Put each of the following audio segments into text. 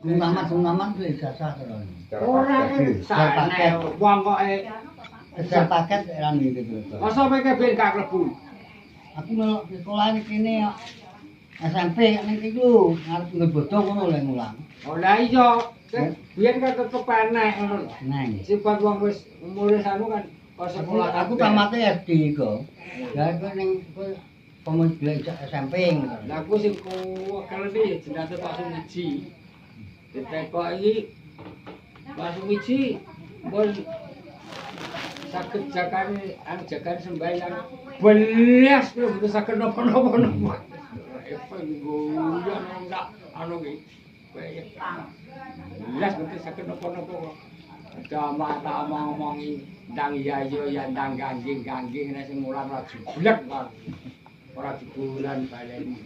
Gungaman duwe ijazah terus. Ora sakne wong kok kejar paket ra ngene iki. masa meke ben gak klebu. Aku melok sekolah iki kene kok. SMP ning iku ngarep ngebodho ngono lek mulang. Oh lah iya, biyen kan tetep enek ngono lho. Neng. Sifat wong wis umure sanu kan kok sekolah Aku tamate SD iku. Ya aku ning pemuda belajar SMP ngono. Lah aku sing kelene ya jenenge Pak Sumiji. Ditekok iki Pak Sumiji mbon saged jagan sembahyang belas kuwi saged napa-napa. Penggoyan ndak anu iki. Belas mesti saged napa-napa kok. Tak ngomongi ndang iya ya ndang gangging nek sing mulan ora jublek kok. Ora dibulan baleni.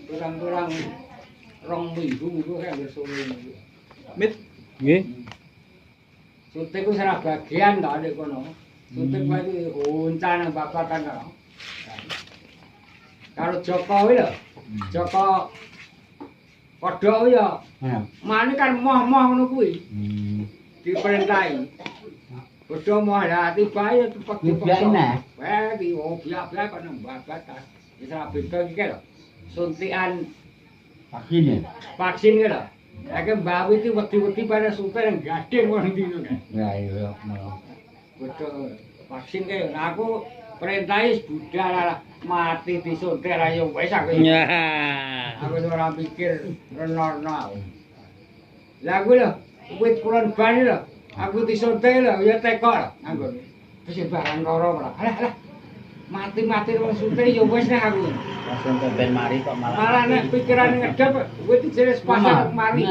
Kurang-kurang 2 minggu iku kan wis sore niku. Mit. Nggih. Suntik ku salah bagian to nek kono. Suntik wae iki uncan nang babatan karo. Karo Joko kuwi lho. Joko kodhok ya. Mane kan moh-moh ngono kuwi. Diperintahi. Bodho moh lah tibae cepet Biasane. Wah, iki biak-biak kok nang babatan. Wis ra beda iki lho. Suntikan vaksin ki lho. Lagi mbak iki wedi-wedi pada suntik nang gading wong dino kan. Ya iya ngono. Bodho vaksin ki aku perintahe budal lah mati disuntik ra yo wis aku. Ya. Aku ora pikir renono. Lah kuwi lho, wit kulon ban lho. Aku disuntik lho ya tekok lho aku. Wis barang loro lho. Alah. Mati-mati wong suntik ya wis nek aku. Langsung ke ben mari kok malah. Malah nek pikiran ngedep wit jenis pasar mari.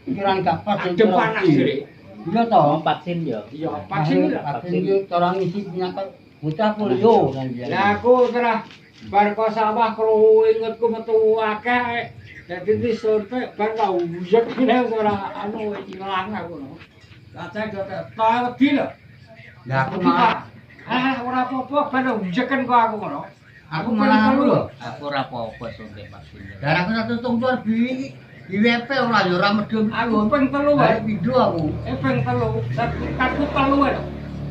Pikiran gak pas Adem panas jere. Iya to. Vaksin yo. Iya, vaksin lho. Vaksin iki cara ngisi penyakit bocah polio. Lah aku terah bar kok sawah kruwingetku metu akeh. Dadi disuntik bar tau uyek kene ora anu ilang aku no. Lah cek tak wedi lho. Lah aku malah Ora apa-apa ben uyeken kok aku ngono. aku malah lho. Aku ora apa-apa suntik vaksin. Darahku 1 bi WP ora yo ora medhun. Aku ping 3 wae. Pindho aku. Ping 3. Sertifikatku 3 wae.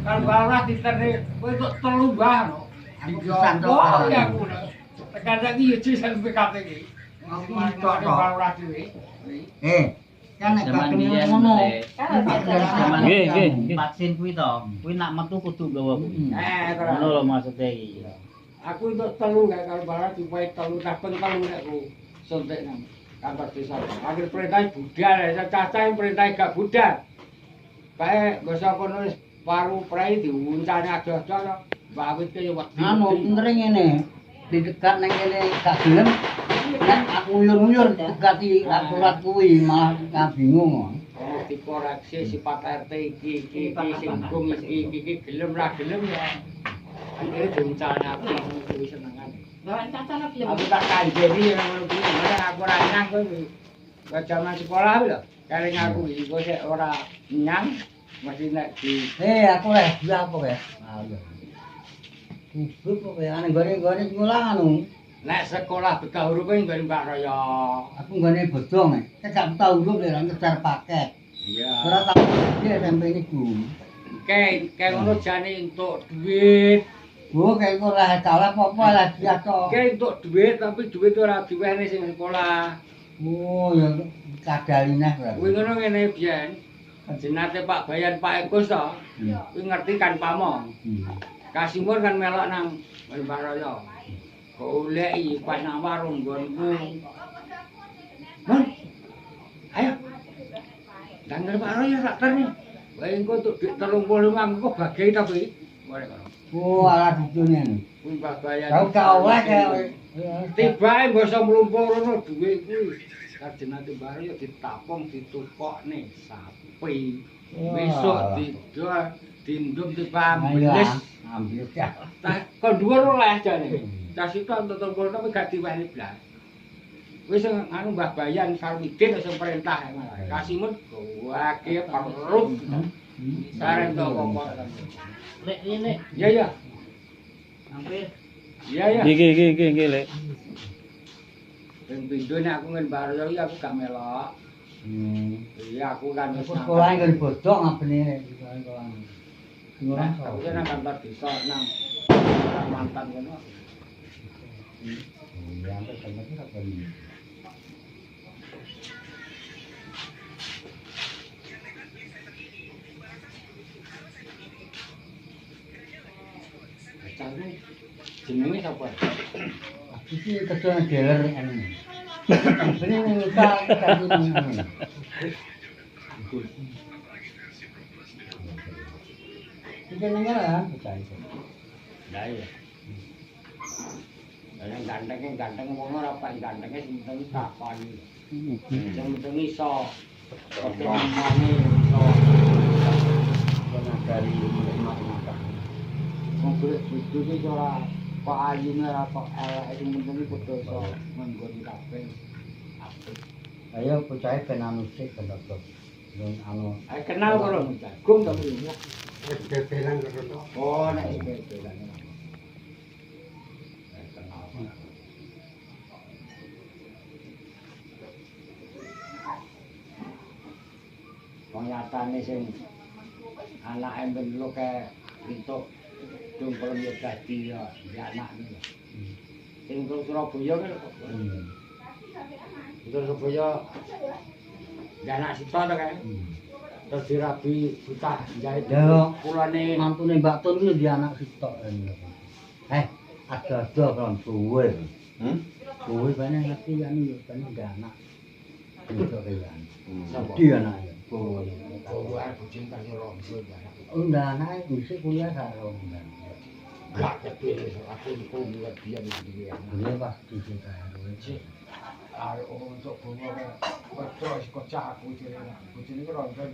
Kan bawah diterne kowe kok 3 bah no. Aku pisan to. Aku. Tekan saiki yo sertifikat iki. Aku tok ora dhewe. Kan nek ketemu ngono. Nggih. Vaksin kuwi to. Kuwi nak metu kudu gawa kuwi. Ngono lho maksude iki. Aku entuk 3 gak kalau bawah dipae 3 tak ping 3 nek ku suntik nang kantor desa. Akhir perintah budal, cacah perintah gak budal. Kae basa kono wis paru prei diuncane adoh-adoh. Mbak Awit ke yo wedi. Anu pintere ngene. Didekat nang kene gak gelem. Nek aku nguyur-nguyur dekati aturan kuwi malah bingung. Oh, dikoreksi sifat RT iki sing gum iki gelem ra gelem ya. Akhire diuncane aku kuwi senengan. Lah cacah gelem. Aku tak kanjeni ngono kuwi, aku ora nyang kowe. Kok jaman sekolah lho. Kaling aku iki kok sik ora nyang mesti nek di Aku apa kae? Ibu kok ane gone sekolah anu. nek sekolah bekah hurufe nggon Mbak Raya. Aku nggone bodong. Gak tau huruf lek ngejar paket. Iya. Ora tau SMP niku. Kayak ngono jane entuk duit. Oh, kayak ora salah apa-apa lah dia to. Kayak entuk duit tapi duit ora diwehne sing sekolah. Oh, ya kadaline berarti. Kuwi ngono ngene biyen. Jenate Pak Bayan Pak Agus to. Kuwi ngerti kan pamo. Kasimun kan melok nang Mbak Raya. Goleki pas nang warung nggonku. Mon. Ayo. Dandel Pak Raya sak terni. Wae engko tuk duit 35 engko bagi ta kuwi. Mare kono. Oh, ala dijune. Kuwi Pak Bayan. Tau oleh Tibae basa mlumpuk rono dhuwit kuwi. Kajenate Mbak Raya ditapung ditukokne sapi. Besok dindum tiba ambles. Ambil ya. Kok dhuwur oleh jane. Cah sita entuk tombol tapi gak diweni blas. Wis anu Mbah Bayan Sarwidin sing perintah malah. Kasimun gowake perut. Sareng to kok. Lek ini. Iya. Hampir. Iya. Nggih, Lek. Ping pindho nek aku ngen Baryo iki aku gak melok. Iya aku kan wis Sekolah nggon bodok ngabene sekolah. Nah, aku nang kantor desa nang mantan ngono. Ya, sampai kantor ora bali. Canggu jenenge sapa? Aku sih kerja dealer anu. Beli muka kaki ngono. Iki nengaran percaya. Lah iya. Yang ganteng ngono ora apa gantenge sing penting kapan. Yang penting iso. Oke, mane iso. Karena dari mata-mata. Wong golek bojo iki ora kok ayune ora kok elek sing penting iki padha iso nggoni kabeh. Apik. Ayo percaya ben anu sik ben dokter. Wong anu Kenal karo jagung to kuwi. bebelan karo. Oh, nek bebelan. Kenal. Wong nyatane sing anake ben lu kae entuk dungkul yo dadi ya anak iki. Sing Surabaya kan kok. Surabaya ya anak sita to kae. Terus dirabi buta jahit. Ya, kulane mantune Mbak Tun kuwi di anak sitok. Ada kan suwe. Suwe banyak ngerti kan yo kan udah anak. Itu kan. Di anaknya. Bowo arep bojone karo Romso anak. Udah anak bisa kuliah karo Mbak. Gak kepilih aku iku mulai biyen iki. Kuliah pas di karo. Arep untuk bowo kok cocok aku jenenge bojone Romso.